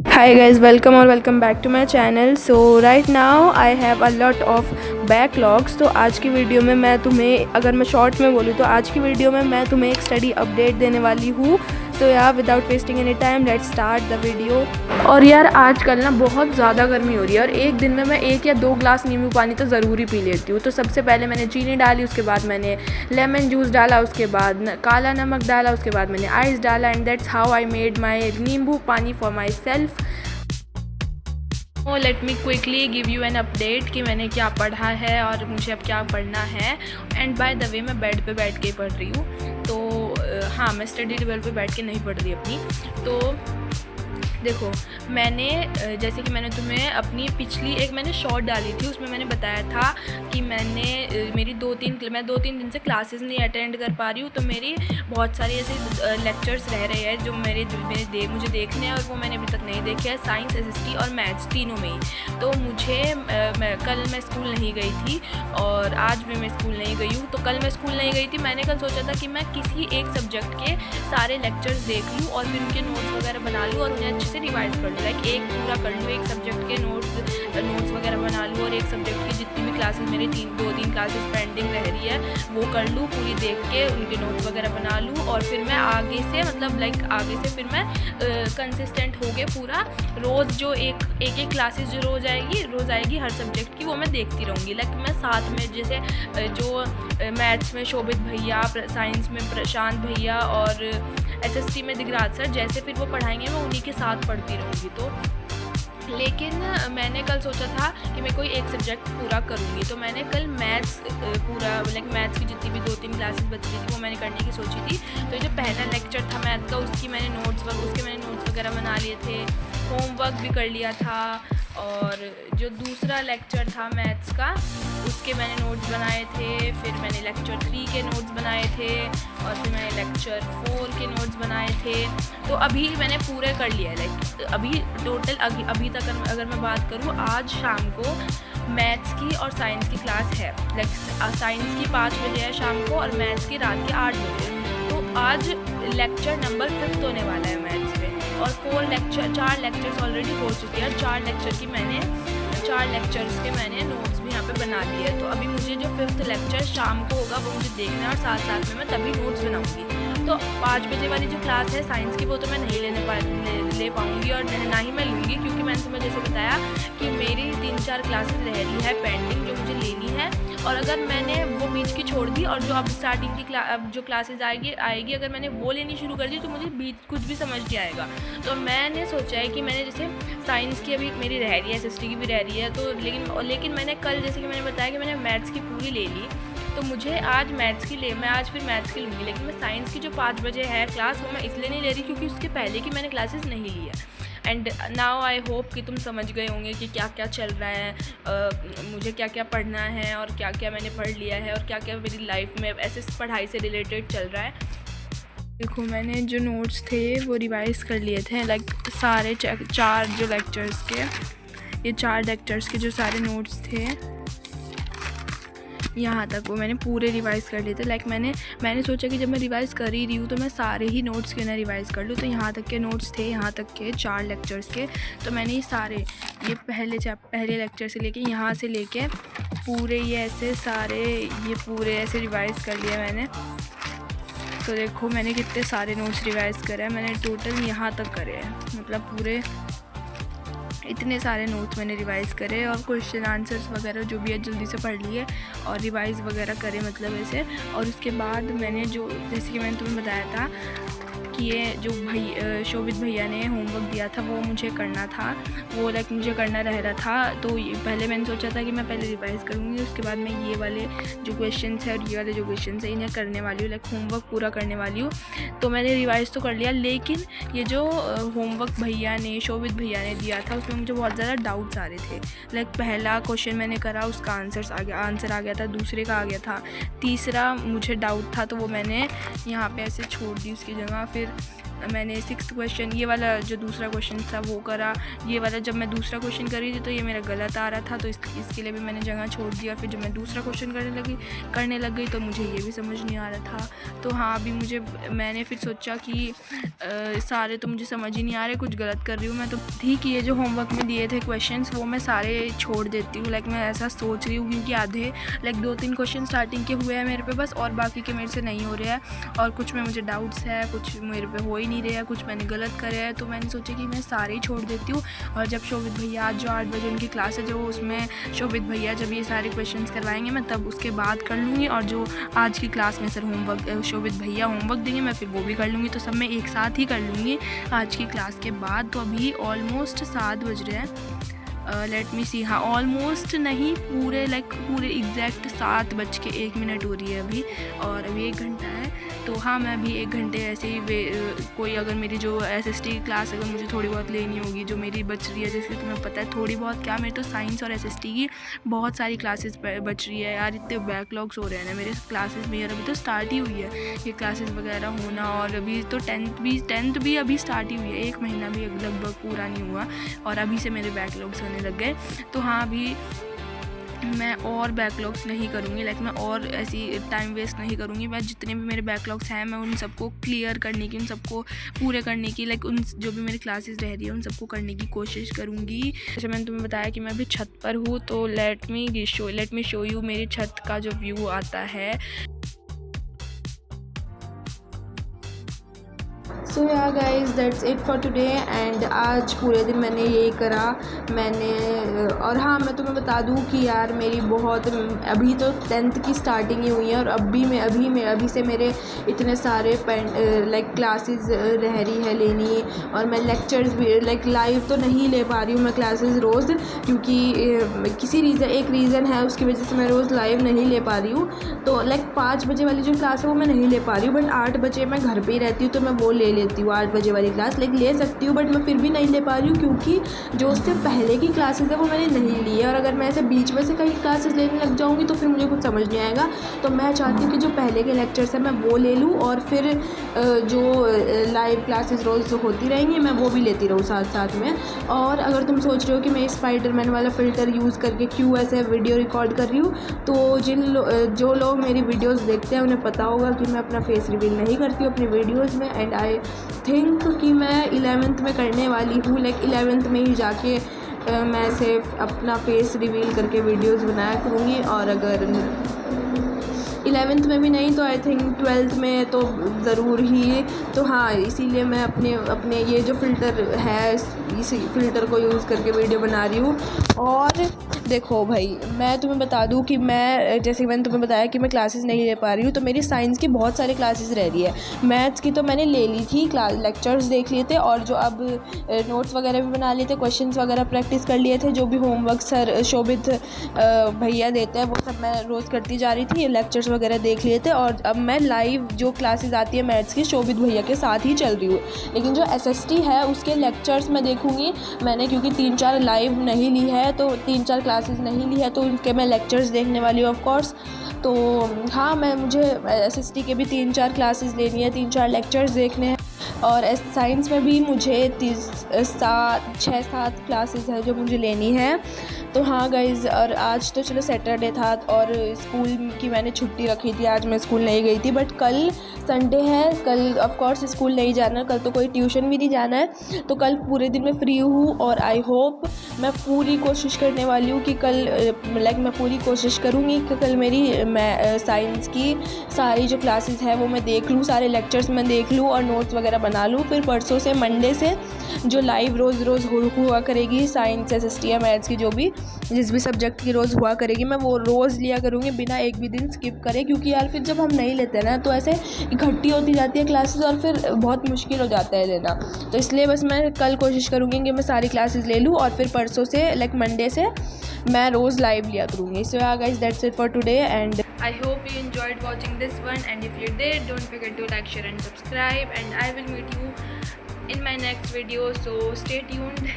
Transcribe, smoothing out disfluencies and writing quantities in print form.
Hi guys, welcome or welcome back to my channel. So right now I have a lot of backlogs. तो आज की video में मैं तुम्हें, अगर मैं शॉर्ट में बोलूँ तो आज की वीडियो में मैं तुम्हें एक स्टडी अपडेट देने वाली हूँ. सो यार without wasting any time let's start the video. और यार आजकल ना बहुत ज़्यादा गर्मी हो रही है और एक दिन में मैं 1 या 2 ग्लास नींबू पानी तो ज़रूर ही पी लेती हूँ. तो सबसे पहले मैंने चीनी डाली, उसके बाद मैंने लेमन जूस डाला, उसके बाद काला नमक डाला, उसके बाद मैंने आइस डाला and that's how I made my नींबू पानी for my self. Let me quickly give you an update कि मैंने क्या पढ़ा है और मुझे अब क्या पढ़ना है. एंड बाय द वे मैं बेड पे बैठ के ही पढ़ रही हूँ. तो हाँ, मैं स्टडी टेबल पे बैठ के नहीं पढ़ रही अपनी. तो देखो, मैंने जैसे कि मैंने तुम्हें अपनी पिछली एक मैंने शॉर्ट डाली थी, उसमें मैंने बताया था कि मैंने मैं 2-3 दिन से क्लासेस नहीं अटेंड कर पा रही हूँ. तो मेरी बहुत सारी ऐसे लेक्चर्स रह रहे हैं जो मुझे देखने हैं और वो मैंने अभी तक नहीं देखे हैं. साइंस, एसएसटी और मैथ्स तीनों में ही. तो मुझे कल मैं स्कूल नहीं गई थी और आज भी मैं स्कूल नहीं गई हूँ. तो कल मैं स्कूल नहीं गई थी. मैंने कल सोचा था कि मैं किसी एक सब्जेक्ट के सारे लेक्चर्स देख लूँ और फिर उनके नोट्स वगैरह बना लूँ और उन्हें अच्छे से रिवाइज़ कर लूँ. लाइक एक पूरा कर लूँ, एक सब्जेक्ट के नोट्स वगैरह बना लूँ और एक सब्जेक्ट की जितनी भी क्लासेस मेरी 2-3 क्लासेस पेंडिंग रह रही है वो कर लूँ, पूरी देख के उनके नोट्स वगैरह बना लूँ. और फिर मैं आगे से आगे से फिर मैं कंसिस्टेंट हो गए पूरा रोज़ जो एक क्लासेस जो रोज़ आएगी हर सब्जेक्ट की, वो मैं देखती रहूँगी. लाइक मैं साथ में जैसे जो मैथ्स में शोभित भैया, साइंस में प्रशांत भैया और एसएसटी में दिगराज सर जैसे फिर वो पढ़ाएंगे मैं उन्हीं के साथ पढ़ती रहूँगी. तो लेकिन मैंने कल सोचा था कि मैं कोई एक सब्जेक्ट पूरा करूँगी. तो मैंने कल मैथ्स पूरा मैथ्स की जितनी भी 2-3 क्लासेस बच रही थी वो मैंने करने की सोची थी. तो जो पहला लेक्चर था मैथ का उसके मैंने नोट्स वगैरह बना लिए थे, होमवर्क भी कर लिया था. और जो दूसरा लेक्चर था मैथ्स का उसके मैंने नोट्स बनाए थे. फिर मैंने लेक्चर 3 के नोट्स बनाए थे और फिर मैंने लेक्चर 4 के नोट्स बनाए थे. तो अभी मैंने पूरे कर लिया है. लाइक अभी टोटल अभी तक अगर मैं बात करूँ, आज शाम को मैथ्स की और साइंस की क्लास है. लाइक साइंस की 5 बजे है शाम को और मैथ्स की रात के 8 बजे. तो आज लेक्चर नंबर 5 होने वाला है मैथ्स में और 4 लेक्चर्स ऑलरेडी हो चुके हैं. 4 लेक्चर्स के मैंने नोट्स भी यहाँ पे बना लिए. तो अभी मुझे जो 5th लेक्चर शाम को होगा वो मुझे देखना है और साथ में मैं तभी नोट्स बनाऊँगी. तो 5 बजे वाली जो क्लास है साइंस की वो तो मैं नहीं ले पाऊँगी और ना ही मैं लूँगी, क्योंकि मैंने तुम्हें जैसे बताया कि मेरी 3-4 क्लासेस रह रही है पेंडिंग जो मुझे लेनी है. और अगर मैंने वो बीच की छोड़ दी और जो अब स्टार्टिंग की अब जो क्लासेस आएगी अगर मैंने वो लेनी शुरू कर दी तो मुझे बीच कुछ भी समझ नहीं आएगा. तो मैंने सोचा है कि मैंने जैसे साइंस की अभी मेरी रह रही है, एसएसटी की भी रह रही है. तो लेकिन मैंने कल जैसे कि मैंने बताया कि मैंने मैथ्स की पूरी ले ली. तो मुझे आज मैं आज फिर मैथ्स की लूँगी. लेकिन मैं साइंस की जो 5 बजे है क्लास वो मैं इसलिए नहीं ले रही क्योंकि उसके पहले की मैंने क्लासेस नहीं ली है. एंड नाउ आई होप कि तुम समझ गए होंगे कि क्या क्या चल रहा है, मुझे क्या क्या पढ़ना है और क्या क्या मैंने पढ़ लिया है और क्या क्या मेरी लाइफ में ऐसे पढ़ाई से रिलेटेड चल रहा है. देखो, मैंने जो नोट्स थे वो रिवाइज़ कर लिए थे. लाइक सारे 4 जो लेक्चर्स के, ये 4 लेक्चर्स के जो सारे नोट्स थे यहाँ तक वो मैंने पूरे रिवाइज़ कर लिए थे. लाइक मैंने सोचा कि जब मैं रिवाइज़ कर ही रही हूँ तो मैं सारे ही नोट्स क्यों ना रिवाइज़ कर लूँ. तो यहाँ तक के नोट्स थे, यहाँ तक के 4 लेक्चर्स के. तो मैंने ये पहले लेक्चर से लेके यहाँ से लेके पूरे ये पूरे ऐसे रिवाइज़ कर लिया मैंने. तो देखो मैंने कितने सारे नोट्स रिवाइज़ करे हैं. मैंने टोटल यहाँ तक करे हैं, मतलब पूरे इतने सारे नोट्स मैंने रिवाइज़ करे और क्वेश्चन आंसर्स वगैरह जो भी है जल्दी से पढ़ लिए और रिवाइज़ वगैरह करे, मतलब ऐसे. और उसके बाद मैंने जैसे कि मैंने तुम्हें बताया था कि ये जो शोभित भैया ने होमवर्क दिया था वो मुझे करना था, वो मुझे करना रह रहा था. तो पहले मैंने सोचा था कि मैं पहले रिवाइज़ करूँगी, उसके बाद मैं ये वाले जो क्वेश्चंस है और ये वाले जो क्वेश्चंस है इन्हें करने वाली हूँ. होमवर्क पूरा करने वाली हूँ. तो मैंने रिवाइज़ तो कर लिया, लेकिन ये जो होमवर्क शोभित भैया ने दिया था उसमें मुझे बहुत ज़्यादा डाउट्स आ रहे थे. पहला क्वेश्चन मैंने करा, उसका आंसर आ गया था, दूसरे का आ गया था, तीसरा मुझे डाउट था तो वो मैंने यहाँ पे ऐसे छोड़ दी उसकी जगह. फिर मैंने 6th क्वेश्चन, ये वाला जो दूसरा क्वेश्चन था वो करा। ये वाला जब मैं दूसरा क्वेश्चन कर रही थी तो ये मेरा गलत आ रहा था, तो इसके लिए भी मैंने जगह छोड़ दिया। फिर जब मैं दूसरा क्वेश्चन करने लग गई तो मुझे ये भी समझ नहीं आ रहा था। तो हाँ, अभी मैंने फिर सोचा कि सारे तो मुझे समझ ही नहीं आ रहे, कुछ गलत कर रही हूँ मैं। तो ठीक, ये जो होमवर्क में दिए थे क्वेश्चंस वो मैं सारे छोड़ देती हूँ। लाइक मैं ऐसा सोच रही हूँ, क्योंकि आधे 2-3 क्वेश्चन स्टार्टिंग के हुए हैं मेरे पे बस, और बाकी के मेरे से नहीं हो रहे हैं, और कुछ में मुझे डाउट्स है, कुछ मेरे पे हो ही नहीं रहे हैं, कुछ मैंने गलत करे हैं। तो मैंने सोचा कि मैं सारे ही छोड़ देती हूँ, और जब शोभित भैया आज जो 8 बजे उनकी क्लास है, जो उसमें शोभित भैया जब ये सारे क्वेश्चन करवाएंगे मैं तब उसके बाद कर लूँगी, और जो आज की क्लास में सर शोभित भैया होमवर्क देंगे मैं फिर वो भी कर लूँगी। तो सब मैं एक साथ ही कर लूँगी आज की क्लास के बाद। तो अभी ऑलमोस्ट 7 बज रहे हैं। लेट मी सी, हाँ ऑलमोस्ट नहीं, पूरे एग्जैक्ट 7:01 हो रही है अभी, और अभी 1 घंटा है। तो हाँ, मैं अभी 1 घंटे ऐसे ही कोई अगर मेरी जो SST की क्लास अगर मुझे थोड़ी बहुत लेनी होगी, जो मेरी बच रही है, जैसे तुम्हें पता है थोड़ी बहुत क्या, मेरी तो साइंस और SST की बहुत सारी क्लासेस बच रही है यार। इतने बैकलॉग्स हो रहे हैं ना मेरे क्लासेस में यार, अभी तो स्टार्ट ही हुई है ये क्लासेस वगैरह होना, और अभी तो 10th भी अभी स्टार्ट ही हुई है, 1 महीना भी लगभग पूरा नहीं हुआ, और अभी से मेरे बैकलॉग्स होने लग गए। तो हाँ, अभी मैं और बैकलॉग्स नहीं करूँगी, लाइक मैं और ऐसी टाइम वेस्ट नहीं करूँगी। मैं जितने भी मेरे बैकलॉग्स हैं मैं उन सबको क्लियर करने की, उन सबको पूरे करने की, लाइक उन जो भी मेरी क्लासेस रह रही है उन सबको करने की कोशिश करूँगी। जैसे मैंने तुम्हें बताया कि मैं अभी छत पर हूँ, तो लेट मी शो यू मेरी छत का जो व्यू आता है। सो yeah guys, that's it for today. And आज पूरे दिन मैंने यही करा और हाँ, मैं तुम्हें बता दूँ कि यार मेरी बहुत अभी तो 10th की स्टार्टिंग ही हुई है, और अभी से मेरे इतने सारे क्लासेस रह रही है लेनी, और मैं लेक्चर्स भी लाइव तो नहीं ले पा रही हूँ मैं क्लासेस रोज़, क्योंकि एक रीज़न है उसकी वजह से मैं रोज़ लाइव नहीं ले पा रही हूँ। तो 5 बजे वाली जो क्लास है वो मैं नहीं ले पा रही हूँ, बट 8 बजे मैं घर पे ही रहती हूँ तो मैं वो ले लेती हूँ 8 बजे वाली क्लास, ले सकती हूँ, बट मैं फिर भी नहीं ले पा रही हूँ क्योंकि जो उससे पहले की क्लासेस है वो मैंने नहीं ली है, और अगर मैं ऐसे बीच में से कहीं क्लासेस लेने लग जाऊँगी तो फिर मुझे कुछ समझ नहीं आएगा। तो मैं चाहती हूँ कि जो पहले के लेक्चर्स है मैं वो ले लूँ, और फिर जो लाइव क्लासेस रोज़ होती रहेंगी मैं वो भी लेती रहूँ साथ में। और अगर तुम सोच रहे हो कि मैं स्पाइडरमैन वाला फ़िल्टर यूज़ करके क्यों ऐसे वीडियो रिकॉर्ड कर रही हूँ, तो जो लोग मेरी वीडियोज़ देखते हैं उन्हें पता होगा कि मैं अपना फेस रिवील नहीं करती हूँ अपनी वीडियोज़ में, एंड आई थिंक कि मैं 11th में करने वाली हूँ, 11th में ही जाके मैं ऐसे अपना फेस रिवील करके वीडियोज़ बनाया करूँगी, और अगर 11th में भी नहीं तो आई थिंक 12th में तो ज़रूर ही। तो हाँ, इसीलिए मैं अपने ये जो फ़िल्टर है इस फ़िल्टर को यूज़ करके वीडियो बना रही हूँ। और देखो भाई, मैं तुम्हें बता दूँ कि मैं जैसे मैंने तुम्हें बताया कि मैं क्लासेस नहीं ले पा रही हूँ, तो मेरी साइंस की बहुत सारी क्लासेस रह रही है। मैथ्स की तो मैंने ले ली थी, लेक्चर्स देख लिए थे, और जो अब नोट्स वगैरह भी बना लिए थे, क्वेश्चंस वगैरह प्रैक्टिस कर लिए थे, जो भी होमवर्क सर शोभित भैया देते हैं वो सब मैं रोज़ करती जा रही थी, लेक्चर्स वगैरह देख लिए थे, और अब मैं लाइव जो क्लासेस आती है मैथ्स की शोभित भैया के साथ ही चल रही हूँ। लेकिन जो SST है उसके लेक्चर्स मैं देखूँगी, मैंने क्योंकि 3-4 लाइव नहीं ली है, तो 3-4 क्लासेस नहीं ली है, तो उनके मैं लेक्चर्स देखने वाली हूँ ऑफ कोर्स। तो हाँ, मुझे SST के भी 3-4 क्लासेस लेनी है, 3-4 लेक्चर्स देखने हैं, और साइंस में भी मुझे 6-7 क्लासेस है जो मुझे लेनी है। तो हाँ गाइज़, और आज तो चलो सैटरडे था और स्कूल की मैंने छुट्टी रखी थी, आज मैं स्कूल नहीं गई थी, बट कल संडे है, कल ऑफ कोर्स स्कूल नहीं जाना, कल तो कोई ट्यूशन भी नहीं जाना है, तो कल पूरे दिन मैं फ्री हूँ, और आई होप मैं पूरी कोशिश करने वाली हूँ कि कल मैं पूरी कोशिश करूँगी कि कल मेरी साइंस की सारी जो क्लासेस है वो मैं देख लूँ, सारे लेक्चर्स मैं देख लूँ और नोट्स वगैरह बना लूँ। फिर परसों से मंडे से जो लाइव रोज़ हुआ करेगी साइंस SST या मैथ्स की जिस भी सब्जेक्ट की रोज़ हुआ करेगी, मैं वो रोज़ लिया करूँगी बिना एक भी दिन स्किप करे, क्योंकि यार फिर जब हम नहीं लेते ना तो ऐसे इकट्ठी होती जाती है क्लासेस और फिर बहुत मुश्किल हो जाता है लेना। तो इसलिए बस मैं कल कोशिश करूँगी कि मैं सारी क्लासेस ले लूँ, और फिर परसों से मंडे से मैं रोज़ लाइव लिया करूँगी। सो या guys, that's it for today, and I hope you enjoyed watching this one, and if you did, don't forget to like, share and subscribe, and I will meet you in my next video, so stay tuned.